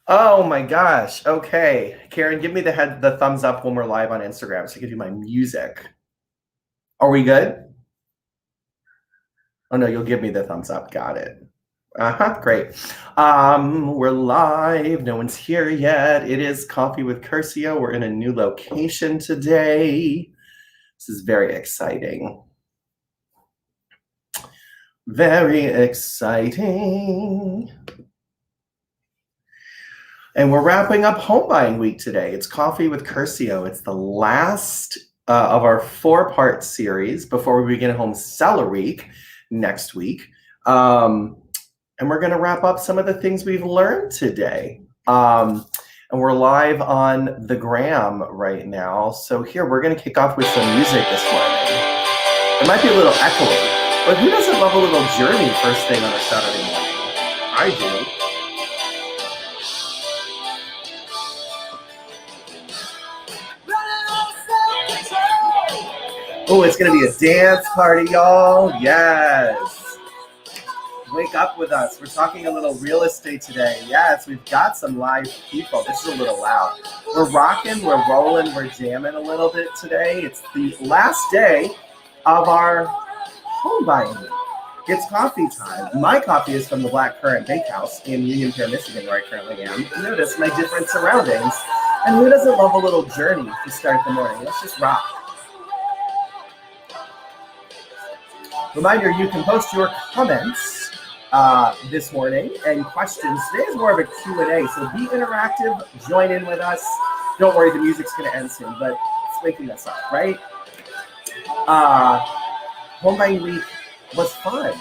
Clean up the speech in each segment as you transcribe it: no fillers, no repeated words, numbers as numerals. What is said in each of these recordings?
Oh my gosh. Okay. Karen, give me the thumbs up when we're live on Instagram so you can do my music. Are we good? Oh no, you'll give me the thumbs up. Got it. Great. We're live. No one's here yet. It is Coffee with Curcio. We're in a new location today. This is very exciting. Very exciting. And we're wrapping up home buying week today. It's Coffee with Curcio. It's the last of our 4-part series before we begin home seller week next week. And we're going to wrap up some of the things we've learned today. And we're live on the gram right now. So here, we're going to kick off with some music this morning. It might be a little echoey, but who doesn't love a little Journey first thing on a Saturday morning? I do. Oh, it's going to be a dance party, y'all. Yes. Wake up with us. We're talking a little real estate today. Yes, we've got some live people. This is a little loud. We're rocking, we're rolling, we're jamming a little bit today. It's the last day of our home buying week. It's coffee time. My coffee is from the Black Currant Bakehouse in Union Fair, Michigan, where I currently am. Notice my different surroundings. And who doesn't love a little Journey to start the morning? Let's just rock. Reminder, you can post your comments this morning and questions. Today is more of a Q&A, so be interactive, join in with us. Don't worry, the music's going to end soon, but it's waking us up, right? Home buying week was fun.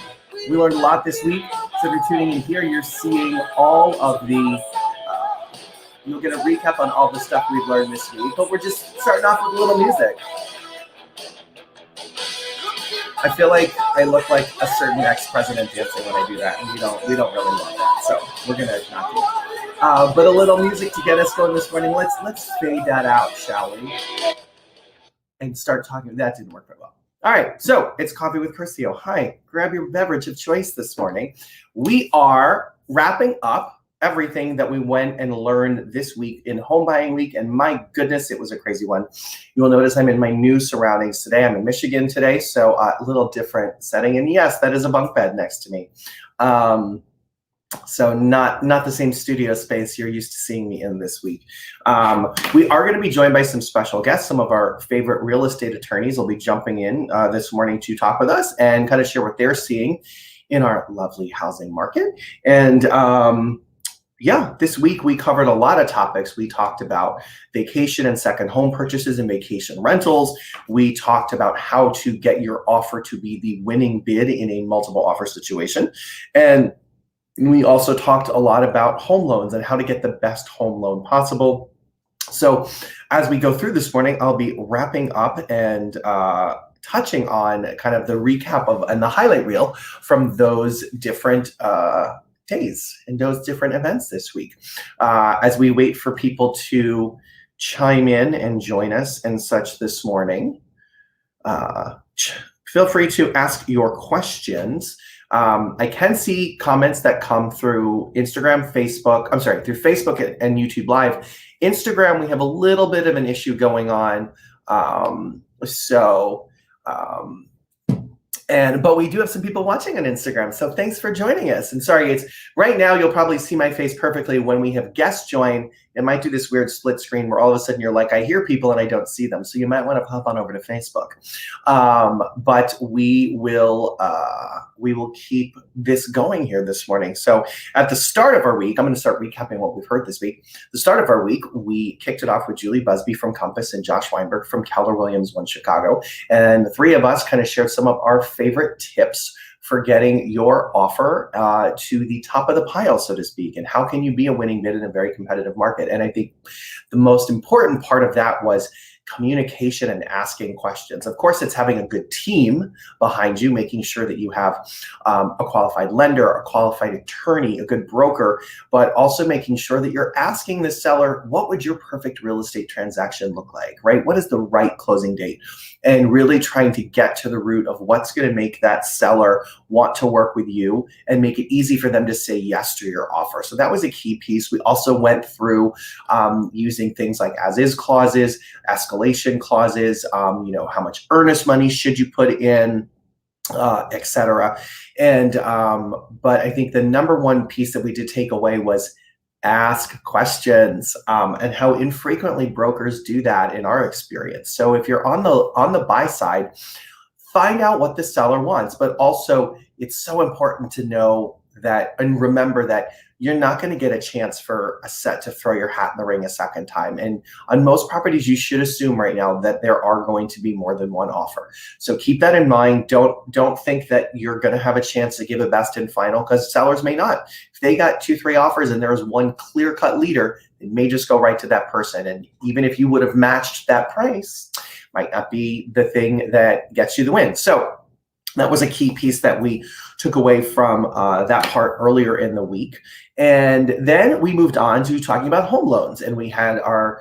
We learned a lot this week, so if you're tuning in here, you're seeing all of the, you'll get a recap on all the stuff we've learned this week, but we're just starting off with a little music. I feel like I look like a certain ex-president dancing when I do that, and we don't really love that, so we're gonna not do that. But a little music to get us going this morning. Let's fade that out, shall we? And start talking. That didn't work very well. All right, so it's Coffee with Curcio. Hi, grab your beverage of choice this morning. We are wrapping up everything that we went and learned this week in home buying week, and my goodness, it was a crazy one. You will notice I'm in my new surroundings today. I'm in Michigan today, so a little different setting, and yes, that is a bunk bed next to me. So not the same studio space you're used to seeing me in this week. We are going to be joined by some special guests. Some of our favorite real estate attorneys will be jumping in this morning to talk with us and kind of share what they're seeing in our lovely housing market. And yeah, this week we covered a lot of topics. We talked about vacation and second home purchases and vacation rentals. We talked about how to get your offer to be the winning bid in a multiple offer situation. And we also talked a lot about home loans and how to get the best home loan possible. So as we go through this morning, I'll be wrapping up and touching on kind of the recap of and the highlight reel from those different days and those different events this week. As we wait for people to chime in and join us and such this morning, feel free to ask your questions. I can see comments that come through Instagram, Facebook, through Facebook and YouTube Live. Instagram, we have a little bit of an issue going on. But we do have some people watching on Instagram, so thanks for joining us. And sorry, it's right now you'll probably see my face perfectly when we have guests join. It might do this weird split screen where all of a sudden you're like, I hear people and I don't see them. So you might want to pop on over to Facebook. But we will keep this going here this morning. So at the start of our week, I'm going to start recapping what we've heard this week. The start of our week, we kicked it off with Julie Busby from Compass and Josh Weinberg from Keller Williams One Chicago. And the three of us kind of shared some of our favorite tips for getting your offer to the top of the pile, so to speak, and how can you be a winning bid in a very competitive market. And I think the most important part of that was communication and asking questions. Of course, it's having a good team behind you, making sure that you have a qualified lender, a qualified attorney, a good broker, but also making sure that you're asking the seller, what would your perfect real estate transaction look like, right? What is the right closing date? And really trying to get to the root of what's going to make that seller want to work with you and make it easy for them to say yes to your offer. So that was a key piece. We also went through using things like as-is clauses, escalation clauses, how much earnest money should you put in, etc. And but I think the number one piece that we did take away was ask questions, and how infrequently brokers do that in our experience. So if you're on the buy side, find out what the seller wants, but also it's so important to know that and remember that you're not going to get a chance for a set to throw your hat in the ring a second time. And on most properties, you should assume right now that there are going to be more than one offer. So keep that in mind. Don't think that you're going to have a chance to give a best and final, because sellers may not. If they got 2-3 offers and there's one clear-cut leader, it may just go right to that person. And even if you would have matched that price, might not be the thing that gets you the win. So that was a key piece that we took away from that part earlier in the week. And then we moved on to talking about home loans. And we had our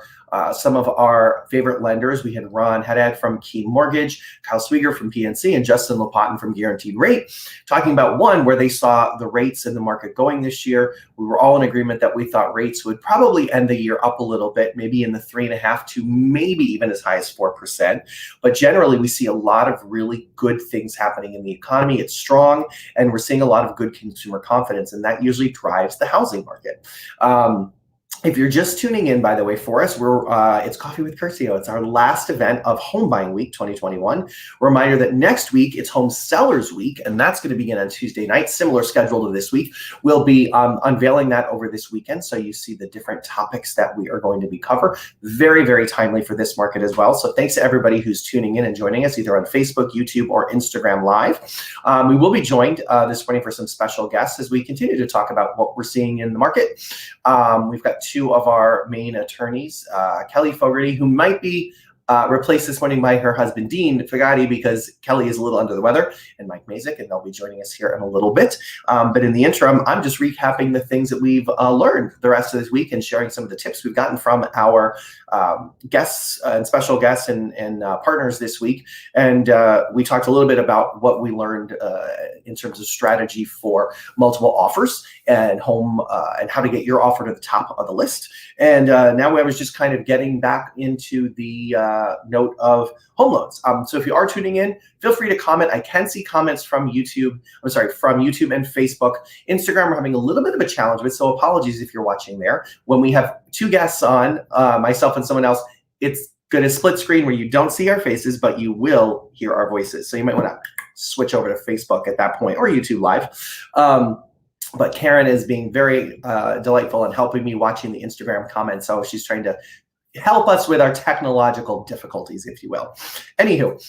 some of our favorite lenders. We had Ron Haddad from Key Mortgage, Kyle Swieger from PNC, and Justin Lapotin from Guaranteed Rate, talking about one, where they saw the rates in the market going this year. We were all in agreement that we thought rates would probably end the year up a little bit, maybe in the 3.5% to maybe even as high as 4%. But generally, we see a lot of really good things happening in the economy. It's strong, and we're seeing a lot of good consumer confidence, and that usually drives the housing market. If you're just tuning in, by the way, for us, it's Coffee with Curcio. It's our last event of Home Buying Week 2021. Reminder that next week it's Home Sellers Week, and that's going to begin on Tuesday night. Similar schedule to this week. We'll be unveiling that over this weekend, so you see the different topics that we are going to be covering. Very, very timely for this market as well. So thanks to everybody who's tuning in and joining us either on Facebook, YouTube, or Instagram Live. We will be joined this morning for some special guests as we continue to talk about what we're seeing in the market. We've got two of our main attorneys, Kelly Fogerty, who might be replaced this morning by her husband, Dean Fogerty, because Kelly is a little under the weather, and Mike Mazik, and they'll be joining us here in a little bit. But in the interim, I'm just recapping the things that we've learned the rest of this week and sharing some of the tips we've gotten from our guests and special guests and partners this week. And we talked a little bit about what we learned in terms of strategy for multiple offers and home and how to get your offer to the top of the list. And now I was just kind of getting back into the note of home loans. So if you are tuning in, feel free to comment. I can see comments from YouTube. From YouTube and Facebook. Instagram, we're having a little bit of a challenge with, so apologies if you're watching there. When we have two guests on, myself and someone else, it's going to split screen where you don't see our faces, but you will hear our voices. So you might want to switch over to Facebook at that point, or YouTube Live. But Karen is being very delightful and helping me watching the Instagram comments. So she's trying to help us with our technological difficulties, if you will. Anywho,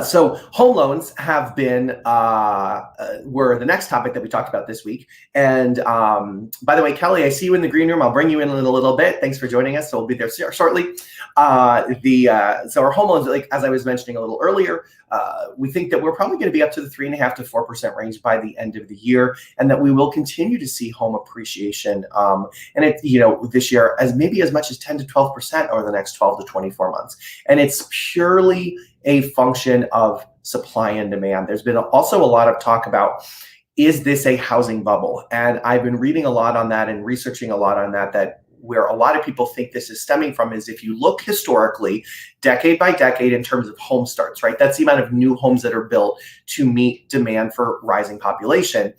so home loans have been were the next topic that we talked about this week. And by the way, Kelly, I see you in the green room. I'll bring you in a little bit. Thanks for joining us. So we'll be there shortly. So our home loans, like as I was mentioning a little earlier, we think that we're probably going to be up to the 3.5% to 4% range by the end of the year, and that we will continue to see home appreciation. And it, this year as maybe as much as 10 to 12% over the next 12 to 24 months. And it's purely a function of supply and demand. There's been also a lot of talk about, is this a housing bubble? And I've been reading a lot on that and researching a lot on that where a lot of people think this is stemming from is if you look historically, decade by decade in terms of home starts, right? That's the amount of new homes that are built to meet demand for rising population.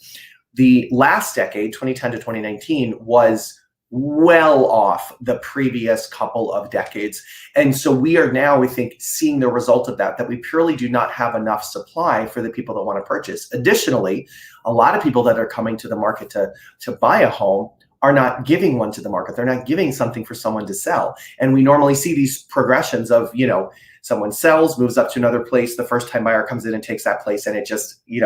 The last decade, 2010 to 2019, was well off the previous couple of decades. And so we are now, we think, seeing the result of that we purely do not have enough supply for the people that want to purchase. Additionally, a lot of people that are coming to the market to buy a home are not giving one to the market. They're not giving something for someone to sell. And we normally see these progressions of, someone sells, moves up to another place, the first time buyer comes in and takes that place, and it just, you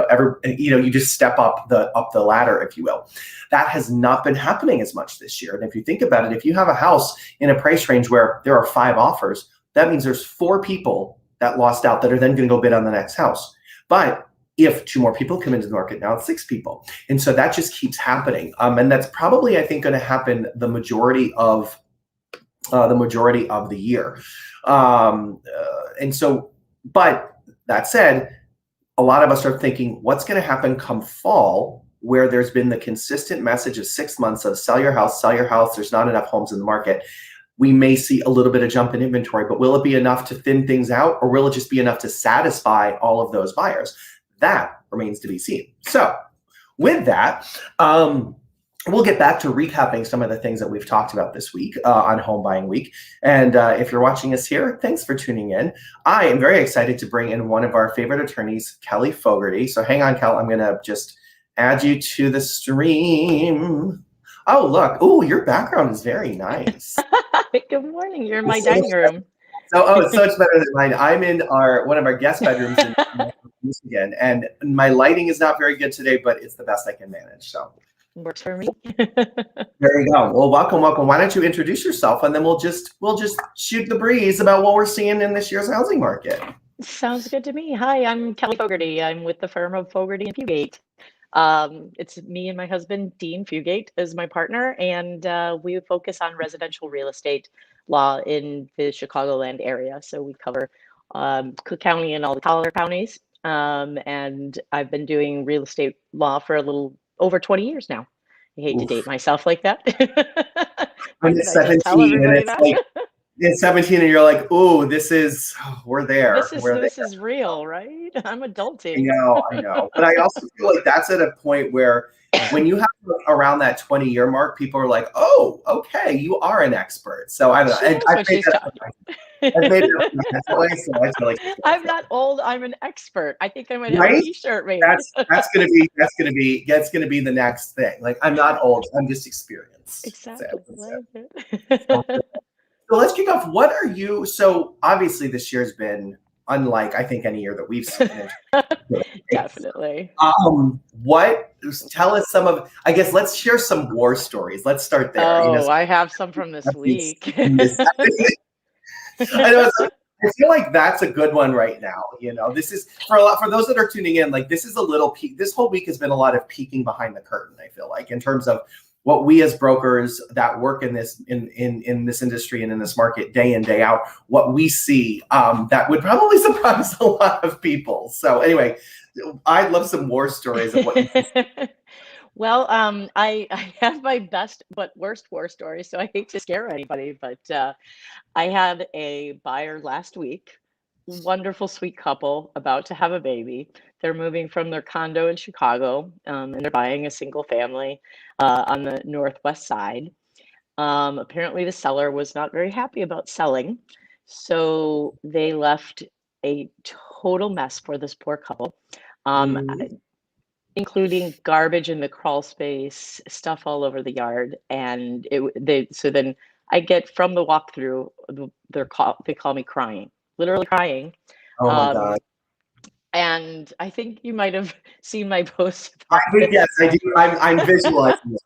just step up the ladder, if you will. That has not been happening as much this year. And if you think about it, if you have a house in a price range where there are 5 offers, that means there's 4 people that lost out that are then going to go bid on the next house. But if 2 more people come into the market, now it's 6 people. And so that just keeps happening. And that's probably, I think, going to happen the majority of the year. And so, but that said, a lot of us are thinking, what's going to happen come fall, where there's been the consistent message of 6 months of sell your house, there's not enough homes in the market. We may see a little bit of jump in inventory, but will it be enough to thin things out, or will it just be enough to satisfy all of those buyers? That remains to be seen. So with that, we'll get back to recapping some of the things that we've talked about this week on Home Buying Week. And if you're watching us here, thanks for tuning in. I am very excited to bring in one of our favorite attorneys, Kelly Fogerty. So hang on, Kel, I'm going to just add you to the stream. Oh, look. Oh, your background is very nice. Good morning. You're in my dining room. So, it's so much better than mine. I'm in one of our guest bedrooms in Michigan, and my lighting is not very good today, but it's the best I can manage. So works for me. There you go. Well, welcome. Why don't you introduce yourself, and then we'll just shoot the breeze about what we're seeing in this year's housing market. Sounds good to me. Hi, I'm Kelly Fogerty. I'm with the firm of Fogerty and Fugate. It's me and my husband, Dean Fugate, is my partner, and we focus on residential real estate law in the Chicagoland area. So we cover Cook County and all the collar counties. And I've been doing real estate law for a little over 20 years now. I hate to date myself like that. I'm 17, and it's like it's 17, and you're like, "Ooh, we're there. This is real, right? I'm adulting." I know. But I also feel like that's at a point where when you have around that 20-year mark, people are like, "Oh, okay, you are an expert." So I don't know. I've made it that way, so I feel like I'm not old. I'm an expert. I think I might have a T-shirt made. That's gonna be the next thing. Like, I'm not old. I'm just experienced. Exactly. So let's kick off. What are you? So obviously this year's been unlike, I think, any year that we've seen. Definitely. Tell us some of, I guess, let's share some war stories. Let's start there. Oh, I have some from this week. I know. I feel like that's a good one right now. This is for those that are tuning in, like, this is a little peek. This whole week has been a lot of peeking behind the curtain, I feel like, in terms of what we as brokers that work in this industry and in this market day in, day out, what we see that would probably surprise a lot of people. So anyway, I'd love some war stories of what you see. Well, I have my best but worst war story, so I hate to scare anybody, but I had a buyer last week, wonderful, sweet couple about to have a baby. They're moving from their condo in Chicago, and they're buying a single family on the northwest side. Apparently the seller was not very happy about selling, so they left a total mess for this poor couple. Including garbage in the crawl space, stuff all over the yard, and so then I get from the walkthrough, they call me crying, literally crying. Oh my God. And I think you might have seen my post. Yes, I do. I'm visualizing this.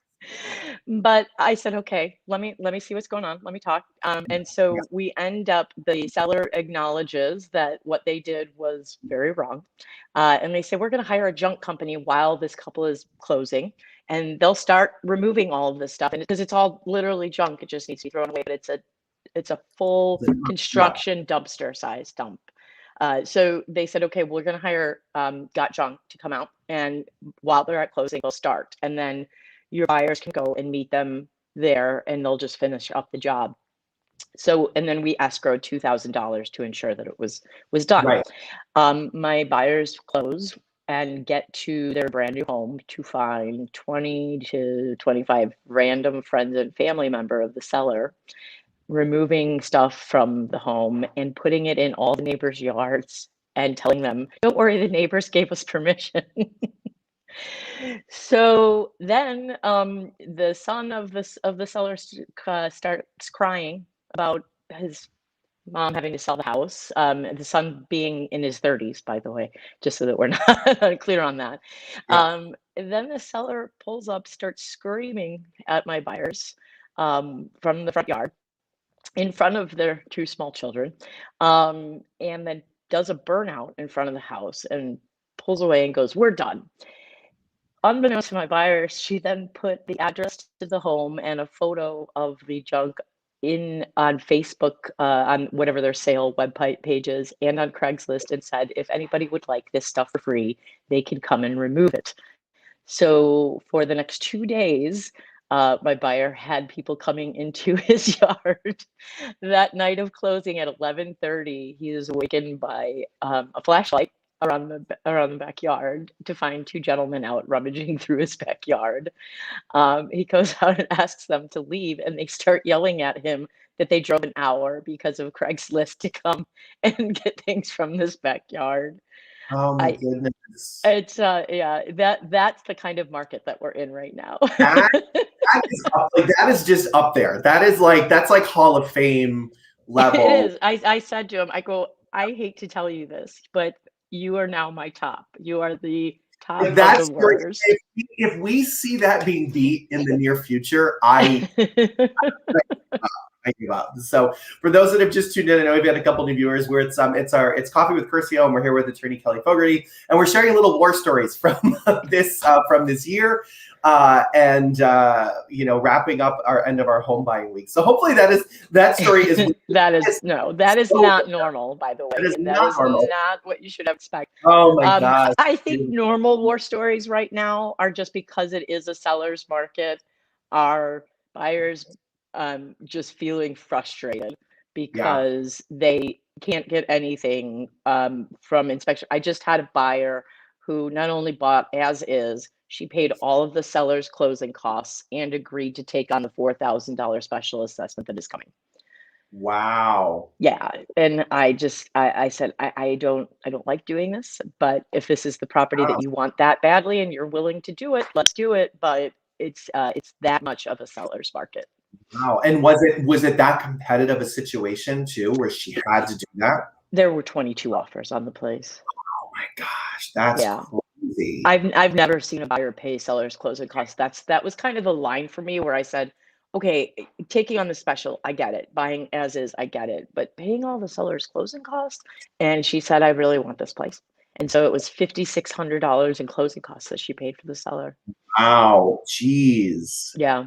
But I said, okay, let me see what's going on. Let me talk. And so we end up, the seller acknowledges that what they did was very wrong. And they say, we're going to hire a junk company while this couple is closing, and they'll start removing all of this stuff. And because it's all literally junk, it just needs to be thrown away. But it's a full construction dumpster size dump. So they said, okay, we're going to hire Got Junk to come out, and while they're at closing, they'll start. And then your buyers can go and meet them there, and they'll just finish up the job. So, and then we escrowed $2,000 to ensure that it was done. Right. My buyers close and get to their brand new home to find 20 to 25 random friends and family member of the seller removing stuff from the home and putting it in all the neighbors' yards and telling them, don't worry, the neighbors gave us permission. So then the son of the seller starts crying about his mom having to sell the house. The son being in his 30s, by the way, just so that we're not clear on that. Yeah. And then the seller pulls up, starts screaming at my buyers from the front yard. in front of their two small children, and then does a burnout in front of the house and pulls away and goes, "We're done." Unbeknownst to my buyers, she then put the address to the home and a photo of the junk in on Facebook, on whatever their sale page is, and on Craigslist, and said, if anybody would like this stuff for free, they can come and remove it. So for the next 2 days, my buyer had people coming into his yard. That night of closing at 11:30, he was awakened by a flashlight around the backyard to find two gentlemen out rummaging through his backyard. He goes out and asks them to leave, and they start yelling at him that they drove an hour because of Craigslist to come and get things from this backyard. Oh my I goodness. It's yeah, that's the kind of market that we're in right now. That, that is that is just up there. That's like Hall of Fame level. It is. I said to him, I go, I hate to tell you this, but you are now my top. You are the top of the worst. If we see that being beat in the near future, I give up. So for those that have just tuned in, I know we've got a couple new viewers where it's Coffee with Curcio, and we're here with attorney Kelly Fogerty, and we're sharing little war stories from this year, and wrapping up our end of our home buying week. So hopefully that story is that is not normal, by the way. That is not normal. Not what you should expect. Oh my gosh. I think normal war stories right now are just because it is a seller's market. Our buyers just feeling frustrated because they can't get anything from inspection. I just had a buyer who not only bought as is, she paid all of the seller's closing costs and agreed to take on the $4,000 special assessment that is coming. Wow. Yeah, and I said I don't like doing this, but if this is the property that you want that badly and you're willing to do it, let's do it. But it's that much of a seller's market. Wow. And was it that competitive a situation too, where she had to do that? There were 22 offers on the place. Oh my gosh, that's crazy. I've never seen a buyer pay seller's closing costs. That was kind of the line for me where I said, okay, taking on the special, I get it. Buying as is, I get it. But paying all the seller's closing costs? And she said, I really want this place. And so it was $5,600 in closing costs that she paid for the seller. Wow, jeez. Yeah.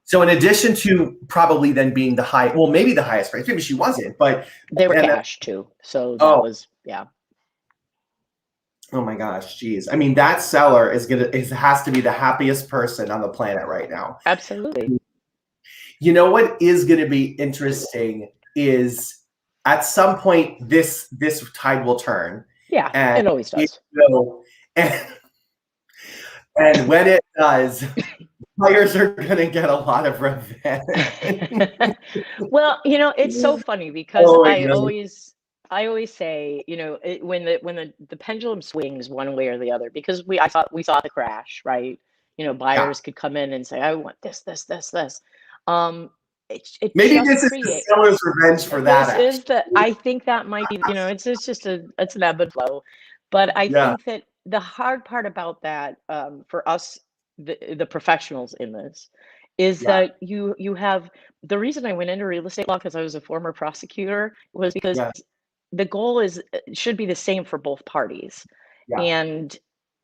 So in addition to probably then being maybe the highest price, maybe she wasn't, but they were cash too. So that was, yeah. Oh my gosh, geez. I mean, that seller has to be the happiest person on the planet right now. Absolutely. You know what is going to be interesting is at some point this tide will turn. Yeah, it always does. And when it does, buyers are going to get a lot of revenge. Well, it's so funny because I always say, when the pendulum swings one way or the other, because we saw the crash, right? Buyers could come in and say, I want this. Maybe this is the seller's revenge for that. I think that might be, it's an ebb and flow. But I think that the hard part about that, for us, the professionals in this, is that you have, the reason I went into real estate law, because I was a former prosecutor, was because the goal should be the same for both parties. And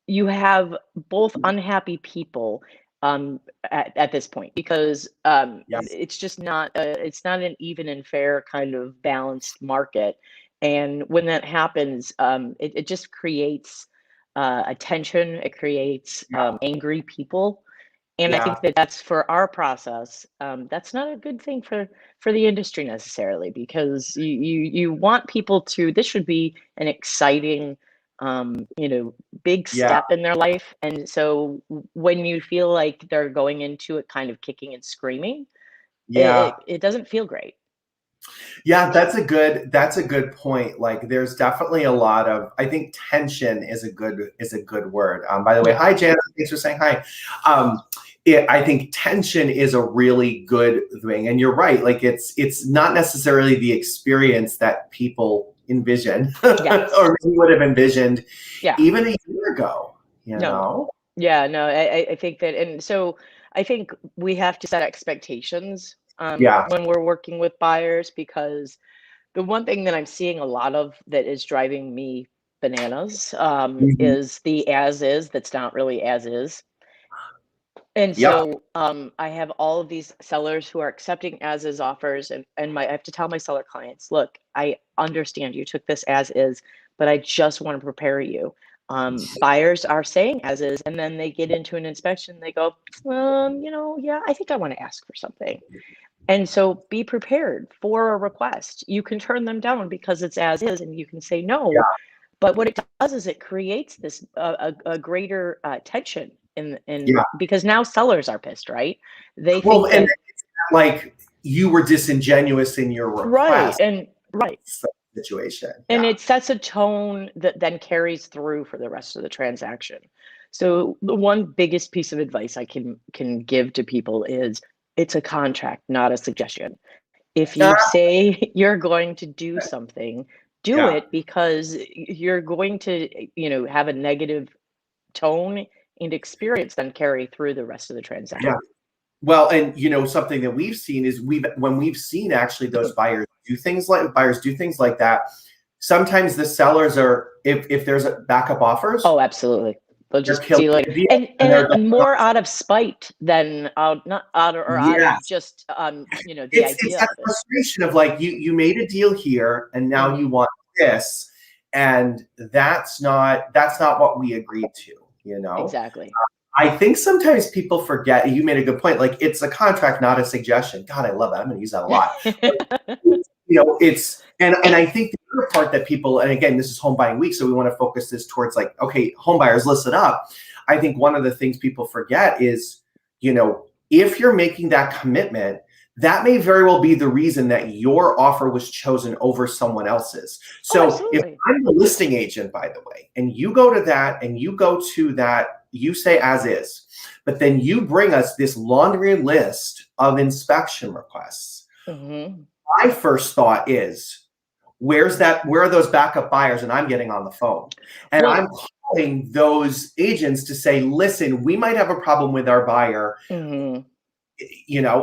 you have both unhappy people at this point, because it's just not it's not an even and fair kind of balanced market. And when that happens, it just creates a tension. It creates angry people. And I think that's for our process. That's not a good thing for the industry necessarily, because you want people to. This should be an exciting, big step in their life. And so when you feel like they're going into it kind of kicking and screaming, it doesn't feel great. Yeah, that's a good point. Like, there's definitely a lot of, I think tension is a good word. By the way, hi Jana, thanks for saying hi. I think tension is a really good thing, and you're right. Like, it's not necessarily the experience that people envision or would have envisioned even a year ago. I think that, and so I think we have to set expectations Yeah. when we're working with buyers, because the one thing that I'm seeing a lot of that is driving me bananas Mhm. is the as is that's not really as is. And Yep. so I have all of these sellers who are accepting as is offers, and I have to tell my seller clients, look, I understand you took this as is, but I just want to prepare you. Buyers are saying as is, and then they get into an inspection, they go, yeah, I think I want to ask for something. And so be prepared for a request. You can turn them down because it's as is, and you can say no. But what it does is it creates this a greater tension in Yeah. because now sellers are pissed, right? They Well, think and that it's not like you were disingenuous in your right request and right. situation. And Yeah. it sets a tone that then carries through for the rest of the transaction. So the one biggest piece of advice I can give to people is it's a contract, not a suggestion. If you Ah, say you're going to do something, do yeah. it, because you're going to, have a negative tone and experience then carry through the rest of the Yeah. transaction. Well, and something that we've seen is when we've seen actually those buyers do things like that. Sometimes the sellers are, if there's a backup offers, Oh, absolutely. They'll they're just killing see like the deal, and and they're and more out of spite than out not out or out of yes. just the It's idea that of it. frustration of like you made a deal here and now you Mhm. want this, and that's not what we agreed to, you know. Exactly. I think sometimes people forget, you made a good point, like it's a contract, not a suggestion. God, I love that. I'm gonna use that a lot. It's and I think the other part that people, and again, this is home buying week, so we want to focus this towards like, okay, home buyers, listen up. I think one of the things people forget is, if you're making that commitment, that may very well be the reason that your offer was chosen over someone else's. Oh, So if absolutely. I'm the listing agent, by the way, and you go to that and you go to that, you say as is, but then you bring us this laundry list of inspection requests. Hmm. My first thought is, where are those backup buyers? And I'm getting on the phone and I'm Well, calling those agents to say, listen, we might have a problem with our buyer, mhm.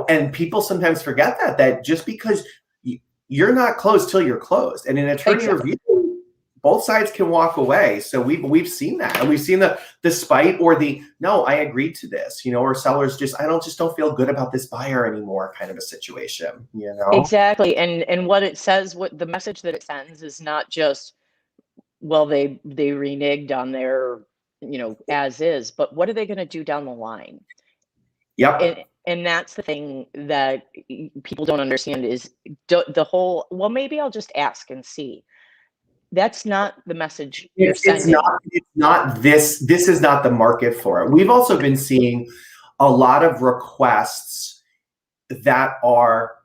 and people sometimes forget that just because you're not closed till you're closed. And in attorney Exactly. review, both sides can walk away. So we've seen that, and we've seen the spite or the no, I agreed to this, or sellers just don't feel good about this buyer anymore kind of a situation. Exactly. And what it says, what the message that it sends is not just, well, they reneged on their, as is, but what are they going to do down the line? Yep. And that's the thing that people don't understand is the whole, well, maybe I'll just ask and see. That's not the message you're It's sending. not this is not the market for it. We've also been seeing a lot of requests that are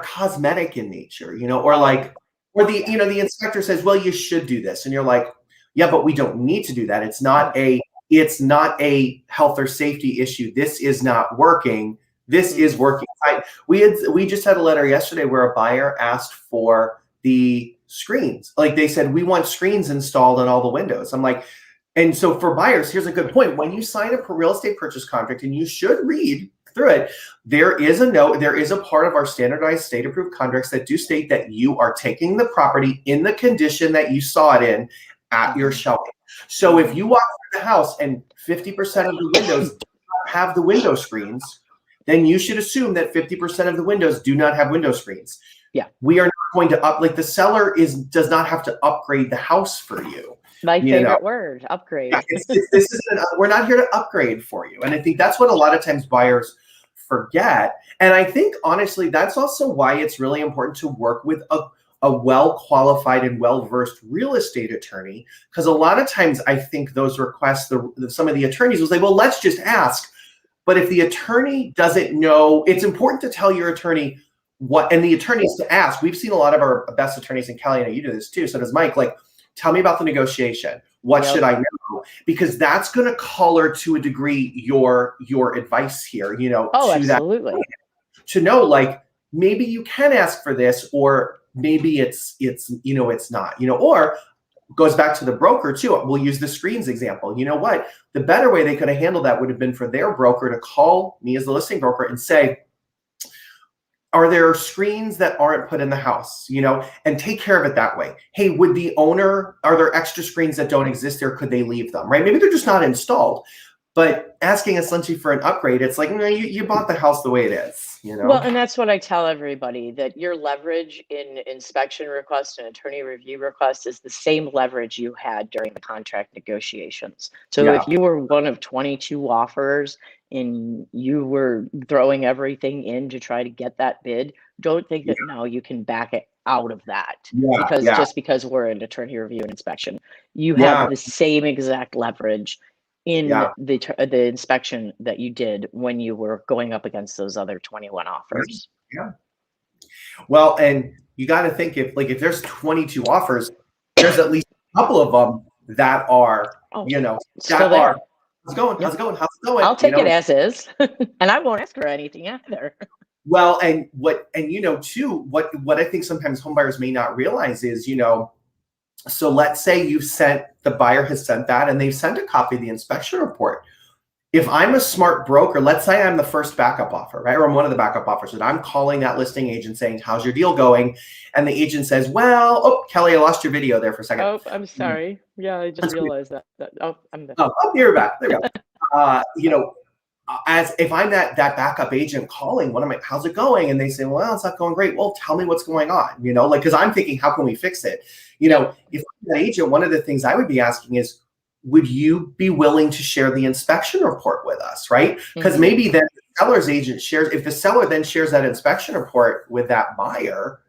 cosmetic in nature, or Oh, like, or the yeah. the inspector says, well, you should do this, and you're like, yeah, but we don't need to do that. It's not No. a health or safety issue. This is not working. This is Mhm. working. We just had a letter yesterday where a buyer asked for the screens. Like they said, we want screens installed on all the windows. I'm like, and so for buyers, here's a good point. When you sign up for real estate purchase contract, and you should read through it, there is a note, there is a part of our standardized state approved contracts that do state that you are taking the property in the condition that you saw it in at your Mhm. showing. So if Mhm. you walk through the house and 50% of the windows do not have the window screens, then you should assume that 50% of the windows do not have window screens. Yeah. We are not going to like the seller does not have to upgrade the house for you. My You know, favorite word, yeah, upgrade. this isn't. We're not here to upgrade for you, and I think that's what a lot of times buyers forget. And I think honestly, that's also why it's really important to work with a well qualified and well versed real estate attorney, because a lot of times I think those requests, some of the attorneys will say, well, let's just ask. But if the attorney doesn't know, it's important to tell your attorney what, and the attorneys to ask. We've seen a lot of our best attorneys, and Kelly, I know you do this too, so does Mike, like, tell me about the negotiation. What should Yep. I know? Because that's going to color to a degree your advice here, Oh, to that, absolutely. to know, like, maybe you can ask for this, or maybe it's not, or goes back to the broker too. We'll use the screens example. You know what? The better way they could have handled that would have been for their broker to call me as the listing broker and say, are there screens that aren't put in the house, you know, and take care of it that way. Hey, would the owner, are there extra screens that don't exist there? Could they leave them, right? Maybe they're just not installed, but asking essentially for an upgrade, it's like, no, you bought the house the way it is, you know? Well, and that's what I tell everybody, that your leverage in inspection request and attorney review request is the same leverage you had during the contract negotiations. So Yeah. if you were one of 22 offers and you were throwing everything in to try to get that bid, don't think that now you can back it out of that because just because we're an attorney review and inspection, you have the same exact leverage in the inspection that you did when you were going up against those other 21 offers. Yeah. Well, and you got to think if there's 22 offers, there's at least a couple of them that are, you know, that are. How's it going? How's it going? How's it going? I'll take it as is, and I won't ask her anything either. Well, and you know, too, what I think sometimes homebuyers may not realize is, you know, so let's say the buyer has sent that and they've sent a copy of the inspection report. If I'm a smart broker, let's say I'm the first backup offer, right? Or I'm one of the backup offers, and I'm calling that listing agent saying, how's your deal going? And the agent says, well, oh, Kelly, I lost your video there for a second. Oh, I'm sorry. Yeah, I just realized that. Oh, I'm back. Oh, you're back. There we go. You know, as if I'm that backup agent calling, how's it going? And they say, well, it's not going great. Well, tell me what's going on, you know, like, because I'm thinking, how can we fix it? You know, if I'm that agent, one of the things I would be asking is, would you be willing to share the inspection report with us, right? Because maybe then the seller's agent shares, if the seller then shares that inspection report with that buyer.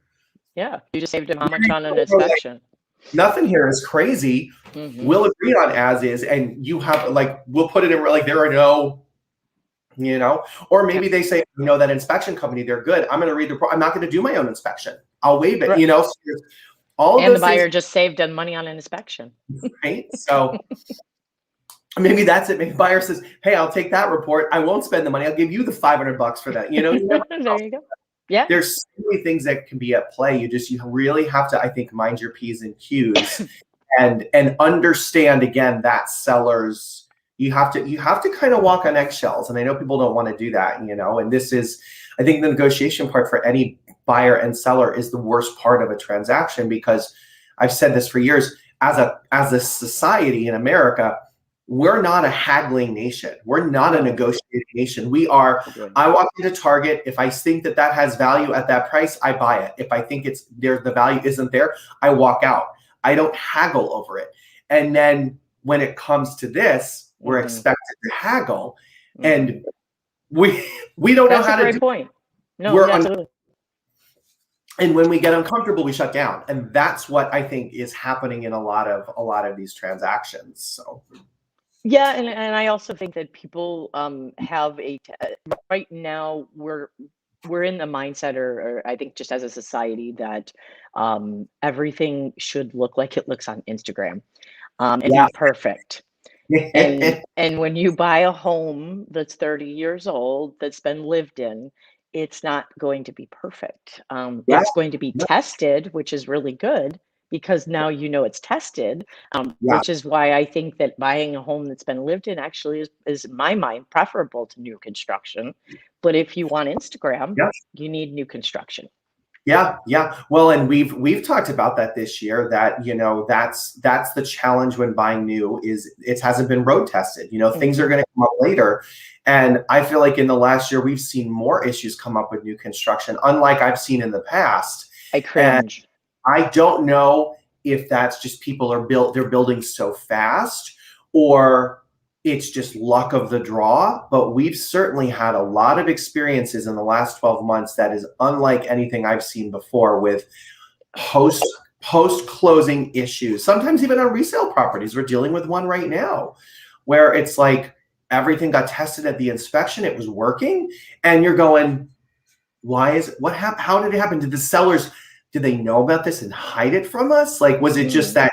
Yeah, you just saved him how much on an inspection? Like, nothing here is crazy. We'll agree on as is, and you have, like, we'll put it in, like, there are no, you know, or maybe they say, you know, that inspection company, they're good. I'm going to read the report. I'm not going to do my own inspection. I'll waive it, you know. So all of and the buyer things, just saved them money on an inspection. Right? So maybe that's it. Maybe buyer says, hey, I'll take that report. I won't spend the money. I'll give you the $500 for that. You know, there you go. Yeah. There's so many things that can be at play. You really have to, I think, mind your P's and Q's and understand, again, that sellers, you have to kind of walk on eggshells. And I know people don't want to do that, you know, and this is, I think the negotiation part for any buyer and seller is the worst part of a transaction, because I've said this for years, as a society in America, we're not a haggling nation. We're not a negotiating nation. We are, I walk into Target. If I think that has value at that price, I buy it. If I think the value isn't there, I walk out. I don't haggle over it. And then when it comes to this, we're expected to haggle, and we don't know how to do. That's a great point. No, absolutely. And when we get uncomfortable, we shut down, and that's what I think is happening in a lot of these transactions. So. Yeah, and I also think that people have right now we're in the mindset, or I think just as a society, that everything should look like it looks on Instagram and be perfect. and when you buy a home that's 30 years old, that's been lived in, it's not going to be perfect. It's going to be tested, which is really good, because now you know it's tested, which is why I think that buying a home that's been lived in actually is in my mind preferable to new construction. But if you want Instagram, you need new construction. Yeah. Well, and we've talked about that this year, that, you know, that's the challenge when buying new, is it hasn't been road tested. You know, things are going to come up later. And I feel like in the last year, we've seen more issues come up with new construction, unlike I've seen in the past. I cringe. And I don't know if that's just they're building so fast, or it's just luck of the draw, but we've certainly had a lot of experiences in the last 12 months that is unlike anything I've seen before, with post-closing issues. Sometimes even on resale properties. We're dealing with one right now where it's like everything got tested at the inspection, it was working, and you're going, how did it happen? Did the sellers, did they know about this and hide it from us? Like, was it just that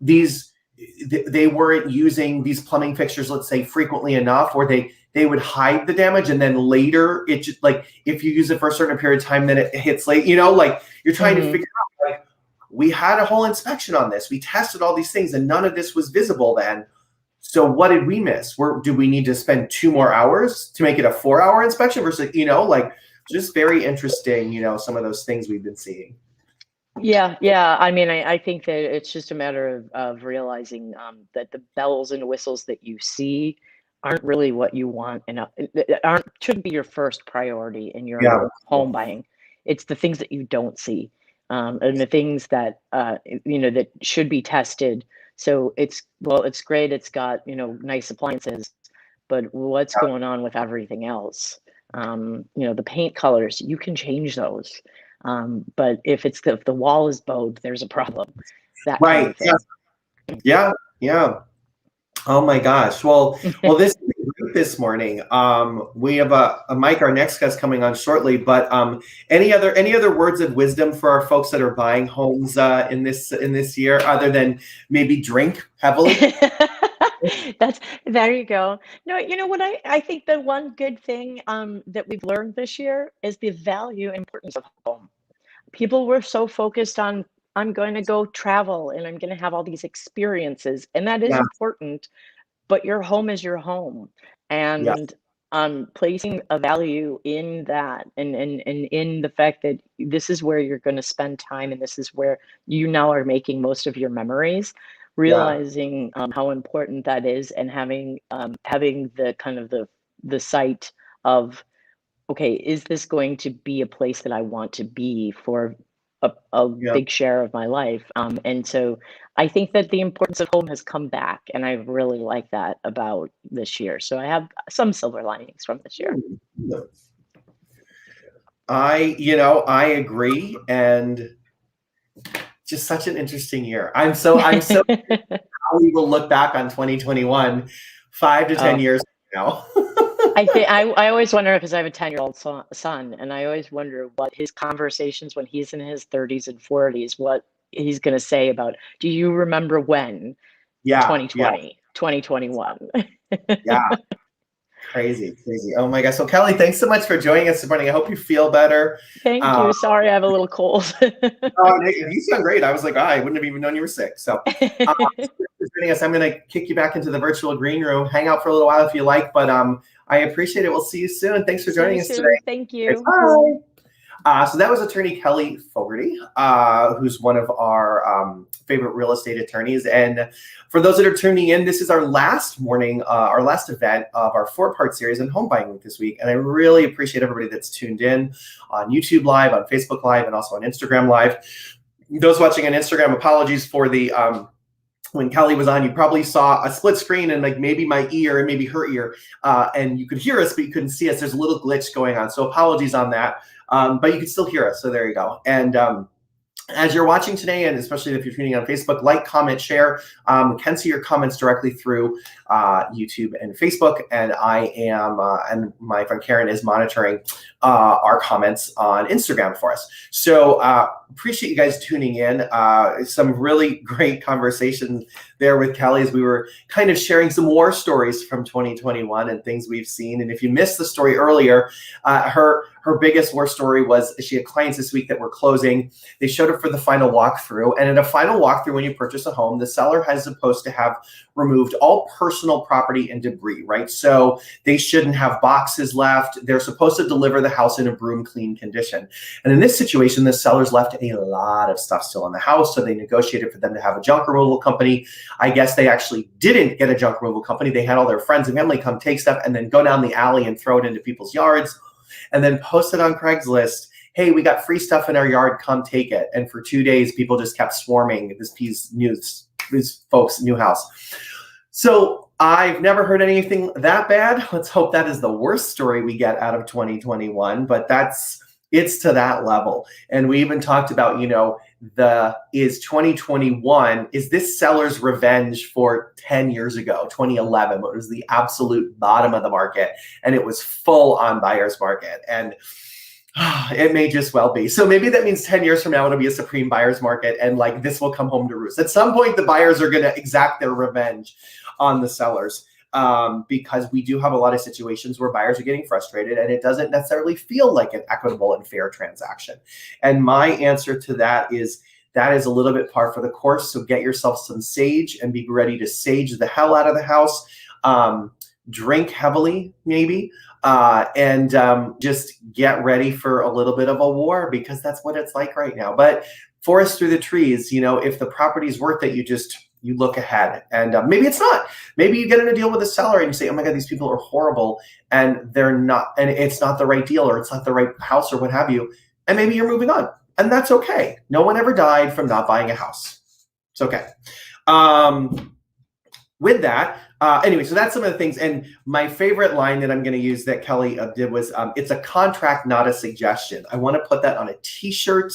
they weren't using these plumbing fixtures, let's say, frequently enough, or they would hide the damage, and then later it just, like, if you use it for a certain period of time, then it hits late, you know, like, you're trying to figure out, like, we had a whole inspection on this, we tested all these things, and none of this was visible then. So what did we miss? Do we need to spend 2 more hours to make it a 4-hour inspection versus, you know, like, just very interesting, you know, some of those things we've been seeing. Yeah. I mean, I think that it's just a matter of realizing that the bells and whistles that you see aren't really what you want, and aren't shouldn't be your first priority in Yeah. your home buying. It's the things that you don't see, and the things that that should be tested. So it's great. It's got nice appliances, but what's going on with everything else? The paint colors, you can change those. But if the wall is bowed, there's a problem. That kind Right. of thing. Yeah. Yeah. Oh my gosh. Well, this is great this morning. We have a Mike, our next guest, coming on shortly. But any other words of wisdom for our folks that are buying homes in this year, other than maybe drink heavily? That's There you go. No, you know what I think the one good thing that we've learned this year is the value and importance of home. People were so focused on, I'm going to go travel and I'm going to have all these experiences, and that is Yeah. important, but your home is your home. Yeah. And placing a value in that, and in the fact that this is where you're going to spend time, and this is where you now are making most of your memories, Yeah. realizing how important that is, and having the kind of the sight of, okay, is this going to be a place that I want to be for a Yeah. big share of my life? And so I think that the importance of home has come back, and I really like that about this year. So I have some silver linings from this year. I agree, and just such an interesting year. I'm so how we will look back on 2021 5 to 10 Oh, years from now. I always wonder, because I have a 10-year-old son, and I always wonder what his conversations when he's in his 30s and 40s, what he's going to say about, do you remember when Yeah, yeah, 2020, 2021? yeah. Crazy, crazy. Oh my gosh. So Kelly, thanks so much for joining us this morning. I hope you feel better. Thank Uh, you. Sorry, I have a little cold. oh, you sound great. I was like, I wouldn't have even known you were sick. So thanks for joining us. I'm going to kick you back into the virtual green room. Hang out for a little while if you like, but I appreciate it. We'll see you soon. Thanks for See joining you us soon. today. Thank you. Bye. So that was attorney Kelly Fogerty, who's one of our favorite real estate attorneys. And for those that are tuning in, this is our last morning, our last event of our 4-part series in home buying week this week. And I really appreciate everybody that's tuned in on YouTube Live, on Facebook Live, and also on Instagram Live. Those watching on Instagram, apologies for the when Kelly was on, you probably saw a split screen and like maybe my ear and maybe her ear, and you could hear us, but you couldn't see us. There's a little glitch going on. So apologies on that. But you can still hear us. So there you go. And as you're watching today, and especially if you're tuning on Facebook, like, comment, share. We can see your comments directly through YouTube and Facebook. And I am, and my friend Karen is monitoring our comments on Instagram for us. So appreciate you guys tuning in. Some really great conversations there with Kelly as we were kind of sharing some war stories from 2021 and things we've seen. And if you missed the story earlier, her biggest war story was she had clients this week that were closing. They showed up for the final walkthrough. And in a final walkthrough, when you purchase a home, the seller has supposed to have removed all personal property and debris, right? So they shouldn't have boxes left. They're supposed to deliver the house in a broom clean condition. And in this situation, the sellers left a lot of stuff still in the house. So they negotiated for them to have a junk removal company. I guess they actually didn't get a junk removal company. They had all their friends and family come take stuff and then go down the alley and throw it into people's yards, and then post it on Craigslist. Hey, we got free stuff in our yard, come take it. And for 2 days, people just kept swarming these folks' new house. So I've never heard anything that bad. Let's hope that is the worst story we get out of 2021, but it's to that level. And we even talked about, is 2021, is this seller's revenge for 10 years ago, 2011, when it was the absolute bottom of the market and it was full on buyer's market. And it may just well be. So maybe that means 10 years from now, it'll be a supreme buyer's market and like this will come home to roost. At some point, the buyers are going to exact their revenge on the sellers. Because we do have a lot of situations where buyers are getting frustrated and it doesn't necessarily feel like an equitable and fair transaction. And my answer to that is a little bit par for the course. So get yourself some sage and be ready to sage the hell out of the house. drink heavily, maybe, and just get ready for a little bit of a war, because that's what it's like right now. But forest through the trees, if the property's worth it, you look ahead, and maybe it's not. Maybe you get in a deal with a seller and you say, oh my God, these people are horrible, and they're not, and it's not the right deal, or it's not the right house, or what have you. And maybe you're moving on, and that's okay. No one ever died from not buying a house. It's okay. With that, anyway, so that's some of the things. And my favorite line that I'm going to use that Kelly did was, it's a contract, not a suggestion. I want to put that on a t-shirt,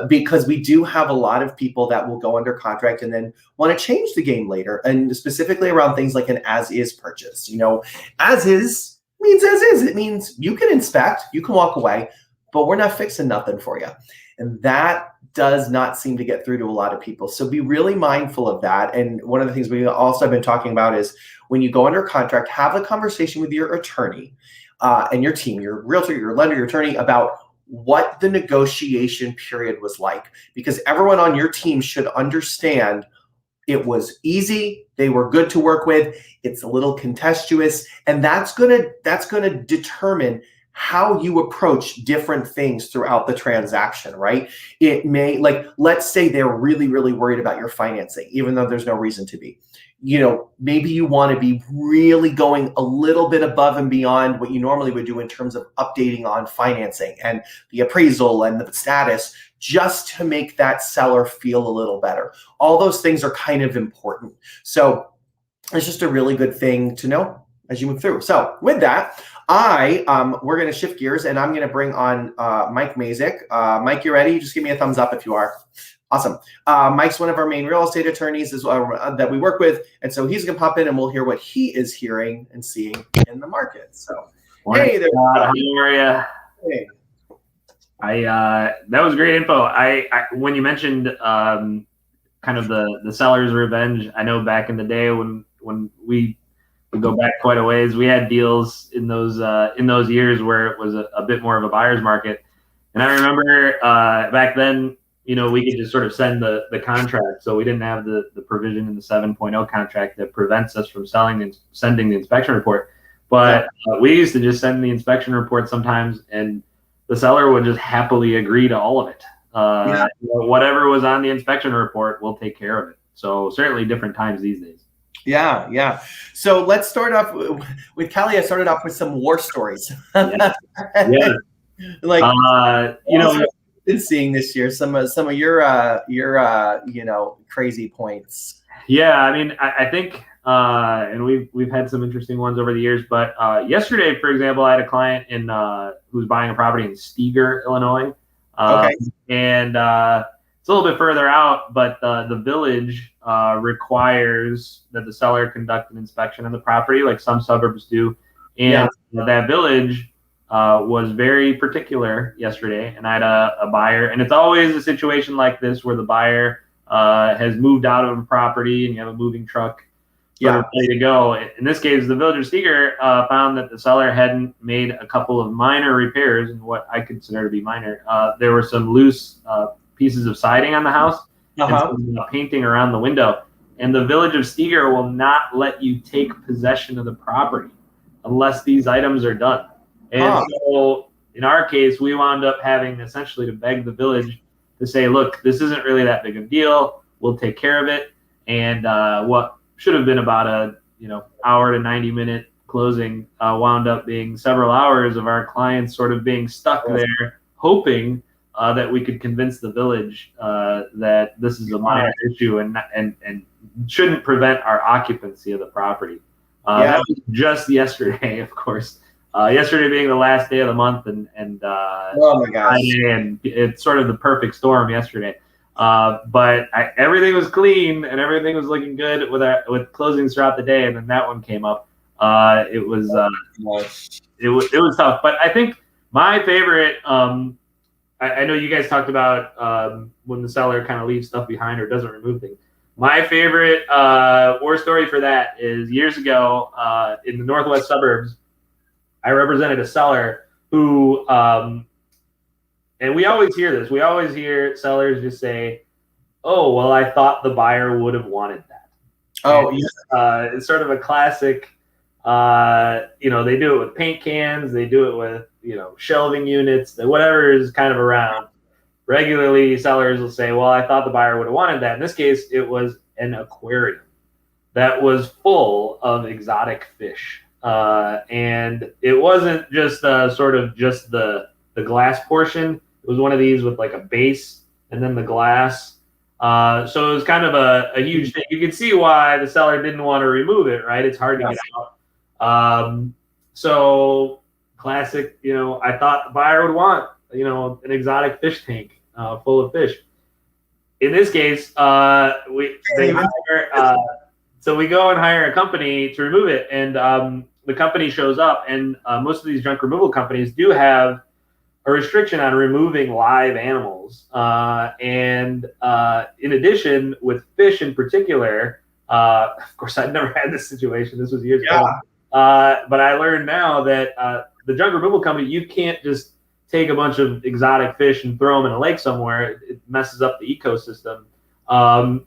because we do have a lot of people that will go under contract and then want to change the game later. And specifically around things like an as-is purchase. As is means as is. It means you can inspect, you can walk away, but we're not fixing nothing for you. And that does not seem to get through to a lot of people. So be really mindful of that. And one of the things we also have been talking about is, when you go under contract, have a conversation with your attorney and your team, your realtor, your lender, your attorney, about what the negotiation period was like. Because everyone on your team should understand it was easy. They were good to work with. It's a little contentious. And that's gonna determine how you approach different things throughout the transaction, right? It may, like, let's say they're really, really worried about your financing, even though there's no reason to be. Maybe you want to be really going a little bit above and beyond what you normally would do in terms of updating on financing and the appraisal and the status, just to make that seller feel a little better. All those things are kind of important. So it's just a really good thing to know as you move through. So with that, we're going to shift gears, and I'm going to bring on Mike Mazik. Mike, you ready? Just give me a thumbs up if you are. Awesome. Mike's one of our main real estate attorneys that we work with, and so he's going to pop in, and we'll hear what he is hearing and seeing in the market. So, hey there. How are you? Hey. That was great info. When you mentioned kind of the seller's revenge, I know back in the day when we go back quite a ways, we had deals in those years where it was a bit more of a buyer's market. And I remember back then, we could just sort of send the contract. So we didn't have the provision in the 7.0 contract that prevents us from sending the inspection report. But we used to just send the inspection report sometimes, and the seller would just happily agree to all of it. Whatever was on the inspection report, we'll take care of it. So certainly different times these days. Yeah. So let's start off with Kelly. I started off with some war stories. Yeah. Like, been seeing this year some of your crazy points. Yeah, I mean, I think, and we've had some interesting ones over the years. But yesterday, for example, I had a client who's buying a property in Steger, Illinois. Okay. And it's a little bit further out, but the village requires that the seller conduct an inspection of the property, like some suburbs do. And that village was very particular yesterday. And I had a buyer, and it's always a situation like this where the buyer has moved out of a property and you have a moving truck ready to go. In this case, the village of Steger found that the seller hadn't made a couple of minor repairs, and what I consider to be minor. There were some loose pieces of siding on the house and some painting around the window. And the village of Steger will not let you take possession of the property unless these items are done. And so in our case, we wound up having essentially to beg the village to say, look, this isn't really that big of a deal. We'll take care of it. And what should have been about a hour to 90-minute closing wound up being several hours of our clients sort of being stuck there, hoping that we could convince the village that this is a minor issue and shouldn't prevent our occupancy of the property. That was just yesterday, of course. Yesterday being the last day of the month, and oh my gosh, and it's sort of the perfect storm yesterday. But everything was clean and everything was looking good with closings throughout the day, and then that one came up. It was tough, but I think my favorite. I know you guys talked about when the seller kind of leaves stuff behind or doesn't remove things. My favorite war story for that is years ago in the northwest suburbs. I represented a seller who, and we always hear this. We always hear sellers just say, "Oh, well, I thought the buyer would have wanted that." Oh, and, it's sort of a classic They do it with paint cans, they do it with, shelving units, whatever is kind of around. Regularly, sellers will say, well, I thought the buyer would have wanted that. In this case, it was an aquarium that was full of exotic fish. And it wasn't just just the glass portion. It was one of these with like a base and then the glass. So it was kind of a huge thing. You can see why the seller didn't want to remove it, right? It's hard to get out. So classic, I thought the buyer would want, an exotic fish tank full of fish. In this case, so we go and hire a company to remove it, and the company shows up, and most of these junk removal companies do have a restriction on removing live animals. And in addition, with fish in particular, of course, I've never had this situation. This was years ago. But I learned now that the junk removal company, you can't just take a bunch of exotic fish and throw them in a lake somewhere. It messes up the ecosystem.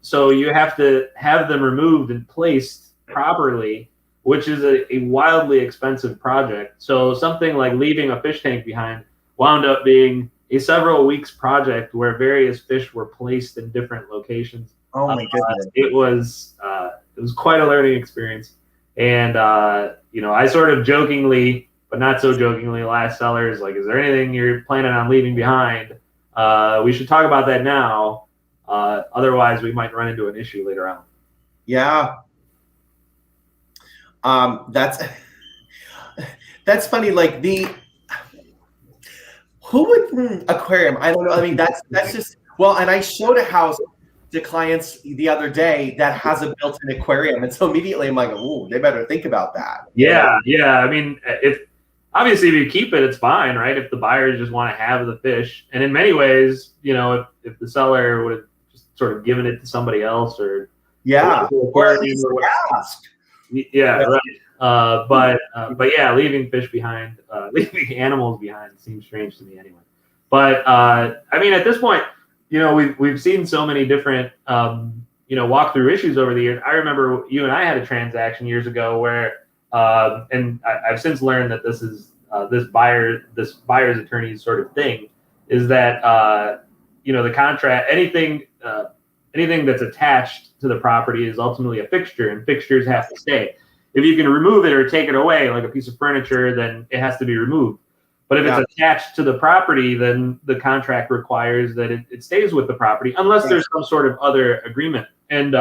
So you have to have them removed and placed properly, which is a wildly expensive project. So something like leaving a fish tank behind wound up being a several weeks project where various fish were placed in different locations. Oh my goodness. It was quite a learning experience. And, I sort of jokingly, but not so jokingly, asked sellers, like, is there anything you're planning on leaving behind? We should talk about that now. Otherwise, we might run into an issue later on. Yeah. That's funny. Like who would aquarium? I don't know. I mean, that's just, well, and I showed a house to clients the other day that has a built-in aquarium. And so immediately I'm like, oh, they better think about that. Yeah. I mean, if you keep it, it's fine, right? If the buyers just want to have the fish. And in many ways, if the seller would have just sort of given it to somebody else or asked. Yeah, right. But yeah, leaving fish behind, leaving animals behind seems strange to me anyway. But I mean, at this point, we've seen so many different walkthrough issues over the years. I remember you and I had a transaction years ago where, and I've since learned that this is this buyer's attorney's sort of thing is that the contract, anything that's attached to the property is ultimately a fixture, and fixtures have to stay. If you can remove it or take it away, like a piece of furniture, then it has to be removed. But if it's attached to the property, then the contract requires that it stays with the property, unless there's some sort of other agreement. And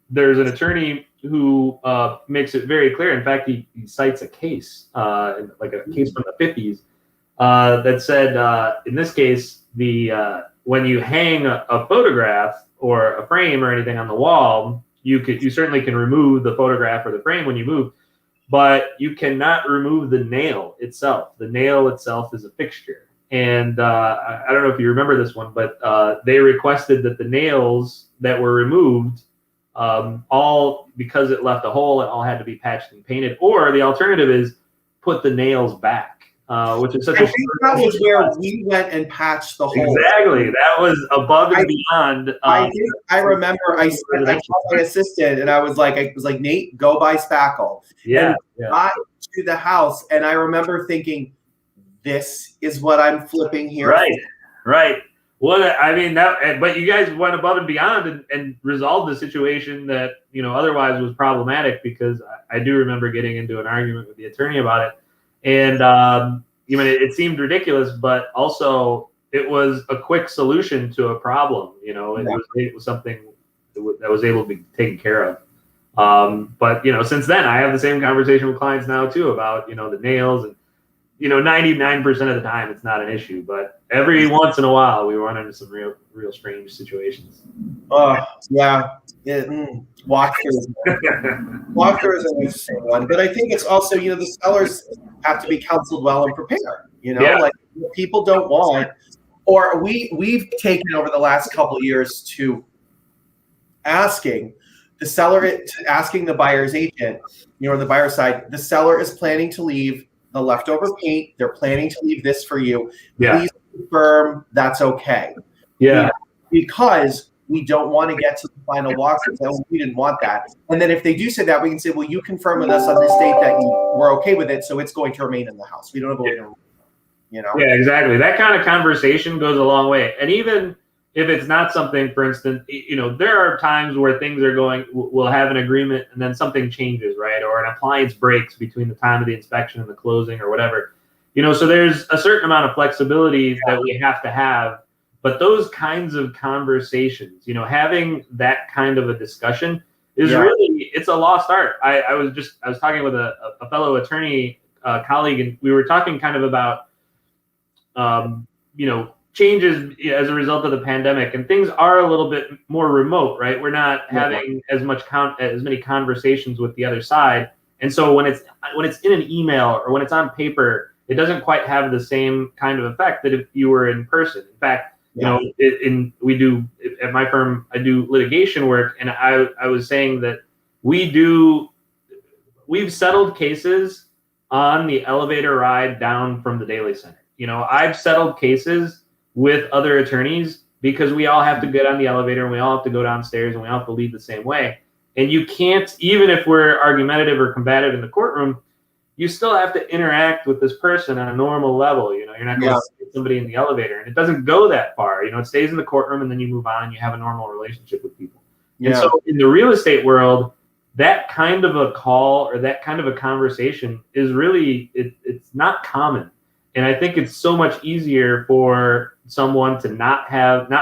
there's an attorney who makes it very clear. In fact, he cites a case, like a case from the 50s, that said, in this case, when you hang a photograph or a frame or anything on the wall, you certainly can remove the photograph or the frame when you move, but you cannot remove the nail itself. The nail itself is a fixture. And I don't know if you remember this one, but they requested that the nails that were removed, all because it left a hole, it all had to be patched and painted. Or the alternative is put the nails back. Which is such I think that was where we went and patched the hole. Exactly. That was above and beyond. I remember I called my assistant and I was like, Nate, go buy spackle. Yeah. I to the house and I remember thinking, this is what I'm flipping here. Right. Well, I mean, but you guys went above and beyond and resolved the situation that, otherwise was problematic, because I do remember getting into an argument with the attorney about it. And, it seemed ridiculous, but also it was a quick solution to a problem. It was something that was able to be taken care of. But, since then, I have the same conversation with clients now, too, about, the nails. And, 99% of the time, it's not an issue. But every once in a while, we run into some real strange situations. Yeah. Walkthrough is an interesting one, but I think it's also, the sellers have to be counseled well and prepared. Like people don't want, or we've taken over the last couple of years to asking the seller, asking the buyer's agent, or the buyer side, the seller is planning to leave the leftover paint. They're planning to leave this for you. Yeah. Please confirm that's okay. Yeah. Because we don't want to get to the final walk and say, oh, we didn't want that. And then if they do say that, we can say, well, you confirm with us on this date that you were okay with it, so it's going to remain in the house. We don't have a way to, Yeah, exactly. That kind of conversation goes a long way. And even if it's not something, for instance, there are times where things are going, we'll have an agreement and then something changes, right? Or an appliance breaks between the time of the inspection and the closing or whatever. So there's a certain amount of flexibility that we have to have. But those kinds of conversations, having that kind of a discussion is really, it's a lost art. I was talking with a fellow attorney colleague, and we were talking kind of about, changes as a result of the pandemic, and things are a little bit more remote, right? We're not having as many conversations with the other side. And so when it's in an email or when it's on paper, it doesn't quite have the same kind of effect that if you were in person. In fact, we do at my firm, I do litigation work, and I was saying that we've settled cases on the elevator ride down from the Daily Center. I've settled cases with other attorneys because we all have to get on the elevator and we all have to go downstairs and we all have to leave the same way. And you can't, even if we're argumentative or combative in the courtroom, you still have to interact with this person on a normal level. You're not going to see somebody in the elevator, and it doesn't go that far. It stays in the courtroom, and then you move on and you have a normal relationship with people. And so in the real estate world, that kind of a call or that kind of a conversation is really, it's not common. And I think it's so much easier for someone to not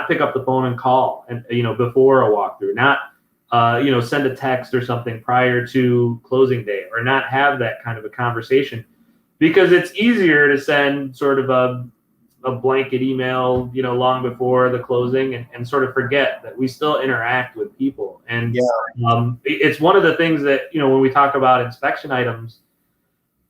pick up the phone and call, and before a walkthrough, not send a text or something prior to closing day, or not have that kind of a conversation, because it's easier to send sort of a blanket email, long before the closing, and sort of forget that we still interact with people. And it's one of the things that, when we talk about inspection items,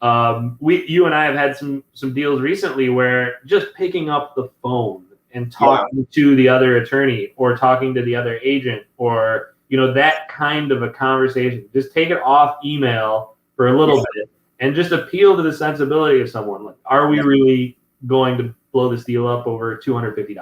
you and I have had some deals recently where just picking up the phone and talking to the other attorney or talking to the other agent, or that kind of a conversation, just take it off email for a little bit and just appeal to the sensibility of someone. Like, are we really going to blow this deal up over $250?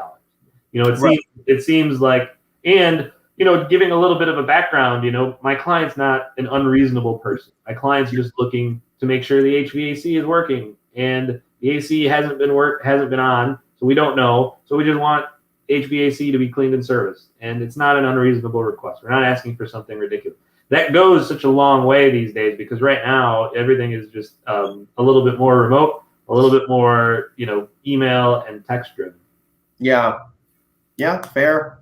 It seems like, and giving a little bit of a background, my client's not an unreasonable person. My client's just looking to make sure the HVAC is working, and the AC hasn't been on, so we don't know. So we just want HVAC to be cleaned and serviced, and it's not an unreasonable request. We're not asking for something ridiculous. That goes such a long way these days, because right now everything is just a little bit more remote, a little bit more email and text driven. Yeah, fair.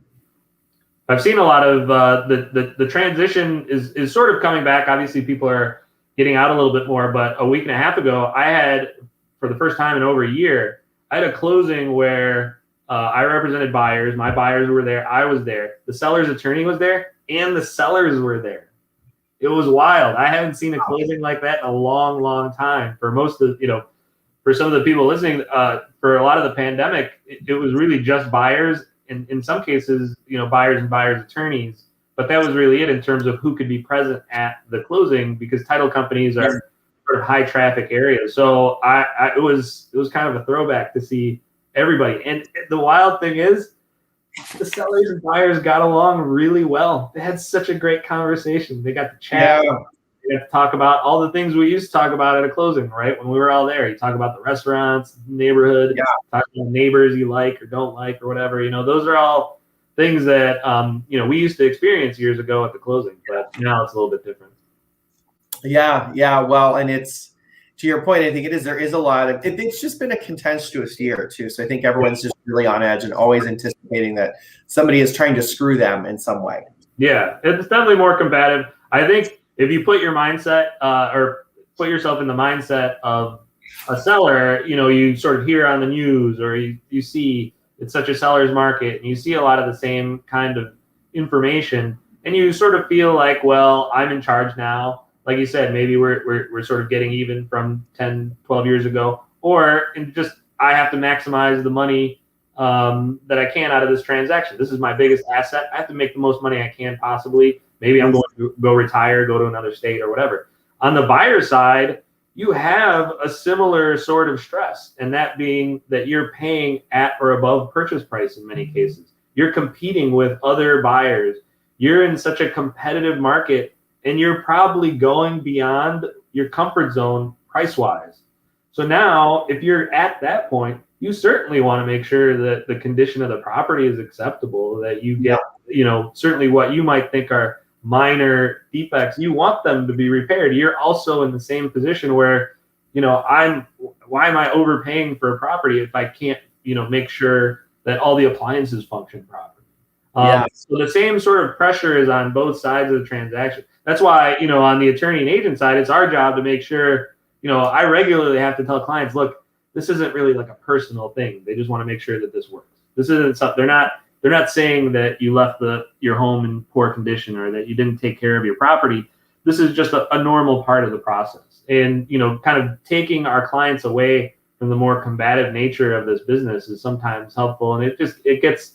I've seen a lot of the transition is sort of coming back. Obviously, people are getting out a little bit more, but a week and a half ago, I had, for the first time in over a year, I had a closing where I represented buyers. My buyers were there. I was there. The seller's attorney was there, and the sellers were there. It was wild. I haven't seen a closing like that in a long, long time. For most of for some of the people listening, for a lot of the pandemic, it was really just buyers, and in some cases, buyers and buyers' attorneys. But that was really it in terms of who could be present at the closing, because title companies are sort of high traffic areas. So it was kind of a throwback to see everybody. And the wild thing is, the sellers and buyers got along really well. They had such a great conversation. They got to chat. They got to talk about all the things we used to talk about at a closing, right? When we were all there, you talk about the restaurants, neighborhood, talk about neighbors you like or don't like or whatever. Those are all things that we used to experience years ago at the closing, but now it's a little bit different. Yeah. Well, and it's, to your point, I think there is a lot of, it's just been a contentious year too. So I think everyone's just really on edge and always anticipating that somebody is trying to screw them in some way. Yeah, it's definitely more combative. I think if you put your mindset or put yourself in the mindset of a seller, you sort of hear on the news, or you see it's such a seller's market, and you see a lot of the same kind of information, and you sort of feel like, well, I'm in charge now. Like you said, maybe we're sort of getting even from 10, 12 years ago, or I have to maximize the money that I can out of this transaction. This is my biggest asset. I have to make the most money I can possibly. Maybe I'm going to go retire, go to another state or whatever. On the buyer side, you have a similar sort of stress, and that being that you're paying at or above purchase price in many cases. You're competing with other buyers. You're in such a competitive market, and you're probably going beyond your comfort zone price-wise. So now, if you're at that point, you certainly want to make sure that the condition of the property is acceptable, that you get, certainly what you might think are minor defects, you want them to be repaired. You're also in the same position where, why am I overpaying for a property if I can't, make sure that all the appliances function properly? So the same sort of pressure is on both sides of the transaction. That's why, on the attorney and agent side, it's our job to make sure, I regularly have to tell clients, look, this isn't really like a personal thing. They just want to make sure that this works. This isn't something, they're not saying that you left your home in poor condition or that you didn't take care of your property. This is just a normal part of the process. And, kind of taking our clients away from the more combative nature of this business is sometimes helpful. And it's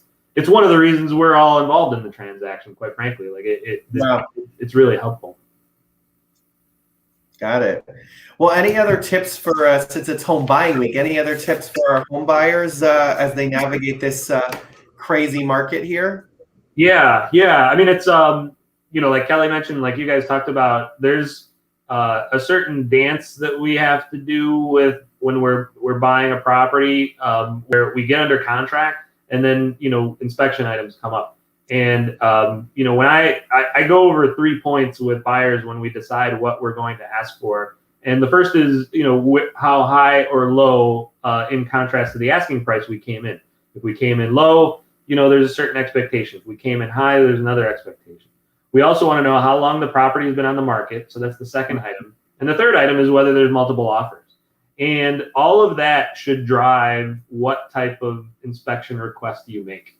one of the reasons we're all involved in the transaction, quite frankly. Like it's really helpful. Got it. Well, any other tips for since it's home buying week? Any other tips for our home buyers as they navigate this crazy market here? Yeah. I mean, it's like Kelly mentioned, like you guys talked about. There's a certain dance that we have to do with when we're buying a property, where we get under contract and then inspection items come up. And, when I go over 3 points with buyers when we decide what we're going to ask for. And the first is, how high or low, in contrast to the asking price we came in. If we came in low, there's a certain expectation. If we came in high, there's another expectation. We also want to know how long the property has been on the market. So that's the second item. And the third item is whether there's multiple offers. And all of that should drive what type of inspection request you make.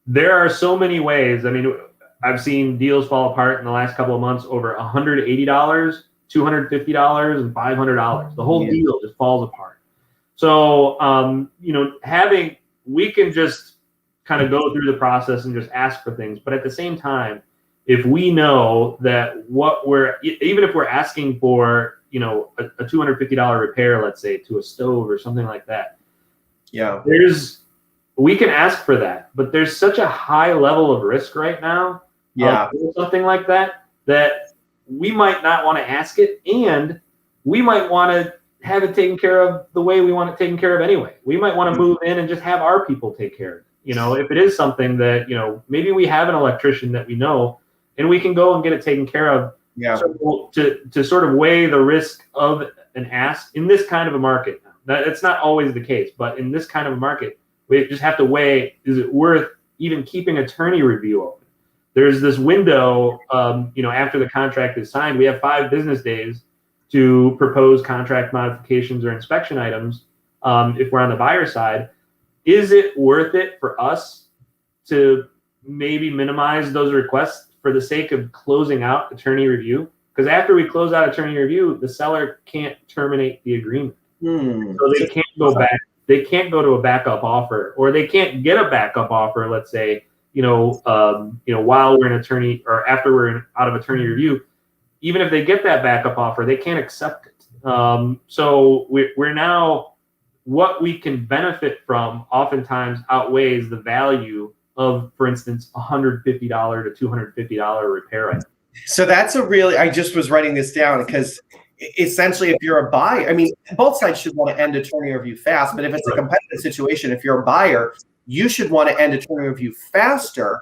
There are so many ways. I mean, I've seen deals fall apart in the last couple of months over $180, $250, and $500. The whole deal just falls apart. So, we can just kind of go through the process and just ask for things. But at the same time, if we know that even if we're asking for, a $250 repair, let's say, to a stove or something like that. Yeah. We can ask for that, but there's such a high level of risk right now. Something like that we might not want to ask it, and we might want to have it taken care of the way we want it taken care of anyway. We might want to move in and just have our people take care of it. If it is something that, maybe we have an electrician that we know and we can go and get it taken care of. Yeah. So to sort of weigh the risk of an ask in this kind of a market. It's not always the case, but in this kind of a market, we just have to weigh, is it worth even keeping attorney review open? There's this window, after the contract is signed, we have 5 business days to propose contract modifications or inspection items. If we're on the buyer side, is it worth it for us to maybe minimize those requests for the sake of closing out attorney review? Because after we close out attorney review, the seller can't terminate the agreement. So they can't go back. They can't go to a backup offer, or they can't get a backup offer. Let's say, while we're in attorney or after we're out of attorney review, even if they get that backup offer, they can't accept it. So we're now, what we can benefit from oftentimes outweighs the value of, for instance, $150 to $250 repair item. So that's I just was writing this down because essentially, if you're a buyer, I mean, both sides should want to end attorney review fast, but if it's a competitive situation, if you're a buyer, you should want to end attorney review faster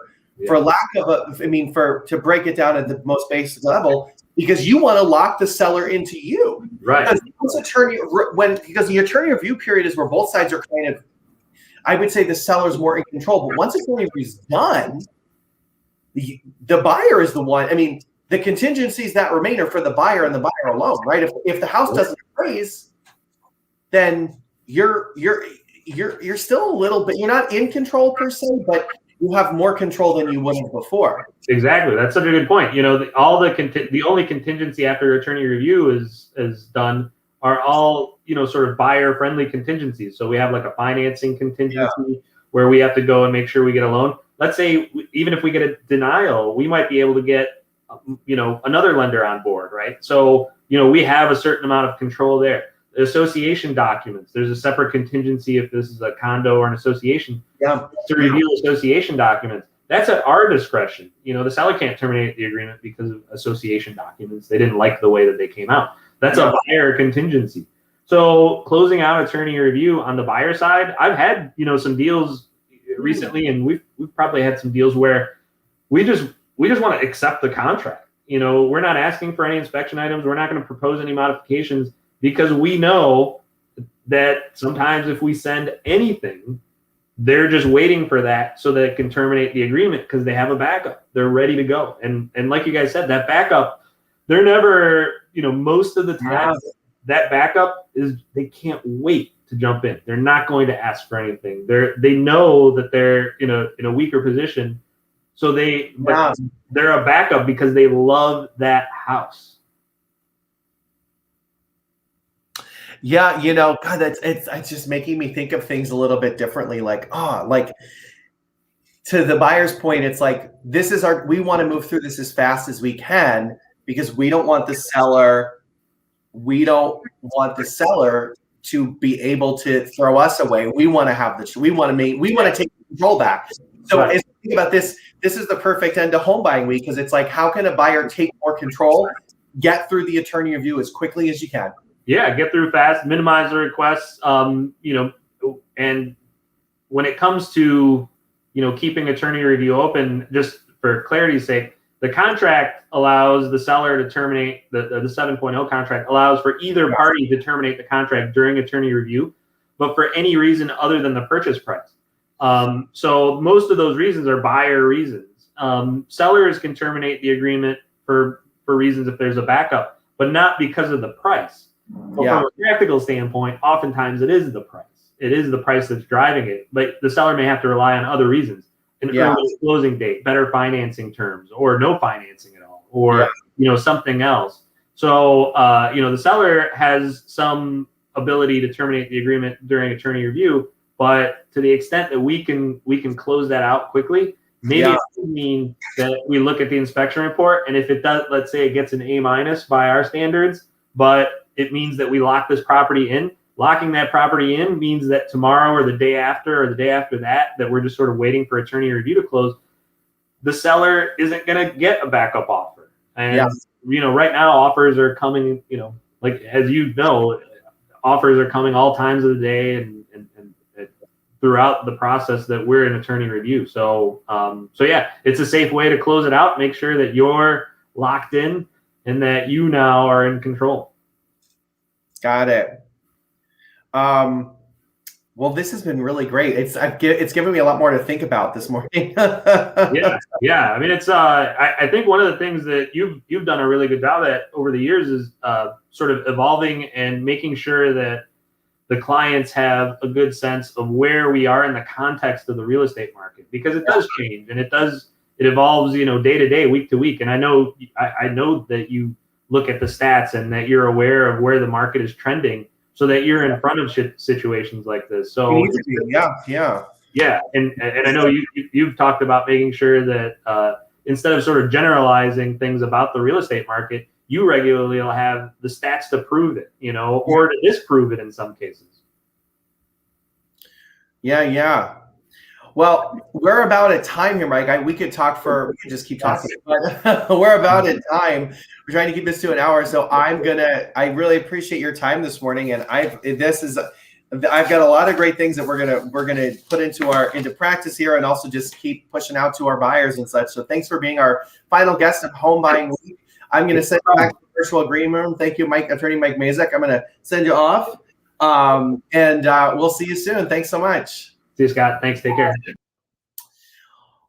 for lack of to break it down at the most basic level, because you want to lock the seller into you. Right. Because the attorney review period is where both sides are kind of, I would say the seller's more in control, but once attorney review is done, the buyer is the one. I mean, the contingencies that remain are for the buyer and the buyer alone, right? If the house doesn't appraise, then you're still a little bit, you're not in control per se, but you have more control than you would have before. Exactly. That's such a good point. The only contingency after attorney review is done are all, sort of buyer friendly contingencies. So we have like a financing contingency where we have to go and make sure we get a loan. Let's say even if we get a denial, we might be able to get another lender on board, right? So, we have a certain amount of control there. association documents. There's a separate contingency if this is a condo or an association Yeah. to review association documents. That's at our discretion. The seller can't terminate the agreement because of association documents. They didn't like the way that they came out. That's a buyer contingency. So closing out attorney review on the buyer side, I've had, some deals recently, and we've probably had some deals where we just want to accept the contract. We're not asking for any inspection items. We're not going to propose any modifications because we know that sometimes if we send anything, they're just waiting for that so that it can terminate the agreement because they have a backup. They're ready to go. And like you guys said, that backup, they're never, most of the time, that backup is they can't wait to jump in. They're not going to ask for anything. They know that they're in a weaker position. So they're a backup because they love that house. Yeah, God, it's just making me think of things a little bit differently. Like to the buyer's point, it's like we want to move through this as fast as we can because we don't want the seller to be able to throw us away. We want to take control back. So as we think about this is the perfect end to home buying week because it's like, how can a buyer take more control, get through the attorney review as quickly as you can? Yeah, get through fast, minimize the requests, and when it comes to, keeping attorney review open, just for clarity's sake, the contract allows the seller to terminate, the 7.0 contract allows for either party to terminate the contract during attorney review, but for any reason other than the purchase price. So most of those reasons are buyer reasons. Sellers can terminate the agreement for reasons if there's a backup, but not because of the price. But from a practical standpoint, oftentimes it is the price. It is the price that's driving it, but the seller may have to rely on other reasons. An early closing date, better financing terms, or no financing at all, or something else. So the seller has some ability to terminate the agreement during attorney review, but to the extent that we can close that out quickly, maybe it would mean that we look at the inspection report, and if it does, let's say it gets an A- by our standards, but it means that we lock this property in. Locking that property in means that tomorrow or the day after or the day after that we're just sort of waiting for attorney review to close. The seller isn't going to get a backup offer. And, right now offers are coming, like, as offers are coming all times of the day and throughout the process that we're in attorney review. So it's a safe way to close it out. Make sure that you're locked in and that you now are in control. Got it. Well, this has been really great. It's given me a lot more to think about this morning. Yeah. I mean, it's I think one of the things that you've done a really good job at over the years is sort of evolving and making sure that the clients have a good sense of where we are in the context of the real estate market, because it does change and it evolves, day to day, week to week. And I know that you look at the stats and that you're aware of where the market is trending, so that you're in front of situations like this. So yeah. And I know you've talked about making sure that instead of sort of generalizing things about the real estate market, you regularly will have the stats to prove it, or to disprove it in some cases. Yeah. Well, we're about at time here, Mike. We could just keep talking, but we're about at time. We're trying to keep this to an hour. So I really appreciate your time this morning. And I've got a lot of great things that we're gonna put into practice here, and also just keep pushing out to our buyers and such. So thanks for being our final guest at Home Buying Week. I'm gonna send you back to the virtual green room. Thank you, Attorney Mike Mazek. I'm gonna send you off, and we'll see you soon. Thanks so much. See you, Scott. Thanks. Take care.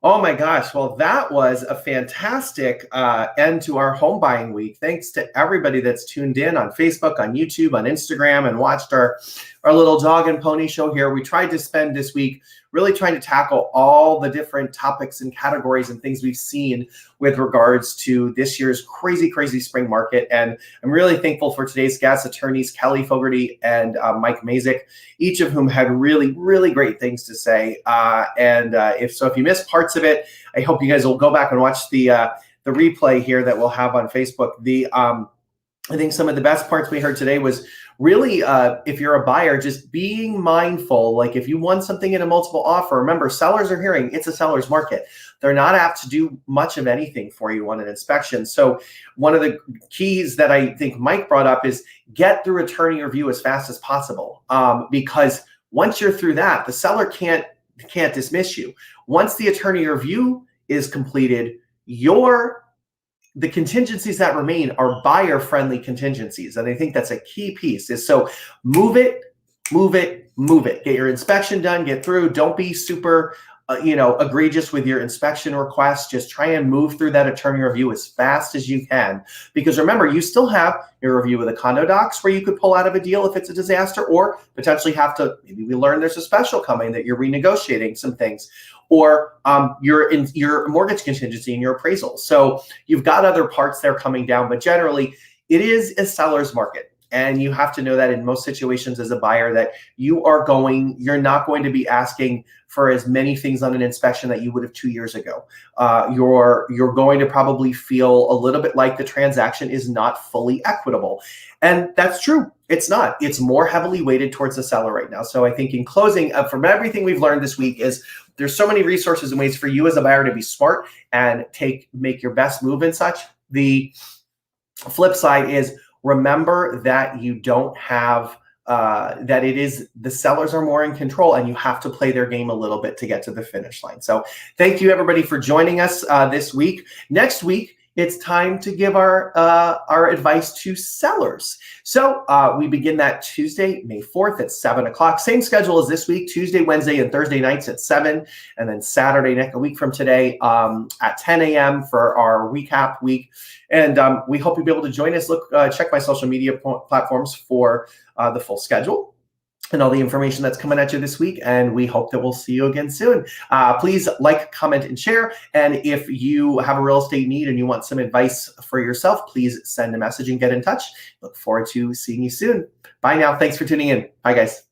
Oh my gosh. Well, that was a fantastic end to our home buying week. Thanks to everybody that's tuned in on Facebook, on YouTube, on Instagram, and watched our little dog and pony show here. We tried to spend this week really trying to tackle all the different topics and categories and things we've seen with regards to this year's crazy, crazy spring market. And I'm really thankful for today's guests, attorneys Kelly Fogerty and Mike Mazek, each of whom had really, really great things to say. If you missed parts of it, I hope you guys will go back and watch the replay here that we'll have on Facebook. I think some of the best parts we heard today was really, if you're a buyer, just being mindful. Like if you want something in a multiple offer, remember sellers are hearing it's a seller's market. They're not apt to do much of anything for you on an inspection. So one of the keys that I think Mike brought up is get through attorney review as fast as possible, because once you're through that, the seller can't dismiss you. Once the attorney review is completed, the contingencies that remain are buyer-friendly contingencies. And I think that's a key piece is so move it. Get your inspection done, get through. Don't be super, egregious with your inspection requests. Just try and move through that attorney review as fast as you can. Because remember, you still have your review of the condo docs where you could pull out of a deal if it's a disaster, or potentially have to, maybe we learn there's a special coming that you're renegotiating some things, or you're in your mortgage contingency and your appraisal. So you've got other parts there coming down, but generally it is a seller's market. And you have to know that in most situations as a buyer that you're not going to be asking for as many things on an inspection that you would have 2 years ago. You're going to probably feel a little bit like the transaction is not fully equitable. And that's true. It's not. It's more heavily weighted towards the seller right now. So I think in closing, from everything we've learned this week is there's so many resources and ways for you as a buyer to be smart and make your best move and such. The flip side is remember that you don't have, that it is the sellers are more in control and you have to play their game a little bit to get to the finish line. So thank you everybody for joining us this week. Next week, it's time to give our advice to sellers. So we begin that Tuesday, May 4th at 7 o'clock. Same schedule as this week, Tuesday, Wednesday, and Thursday nights at 7, and then Saturday, a week from today at 10 a.m. for our recap week. And we hope you'll be able to join us. Check my social media platforms for the full schedule and all the information that's coming at you this week. And we hope that we'll see you again soon. Please like, comment, and share. And if you have a real estate need and you want some advice for yourself, please send a message and get in touch. Look forward to seeing you soon. Bye now. Thanks for tuning in. Bye, guys.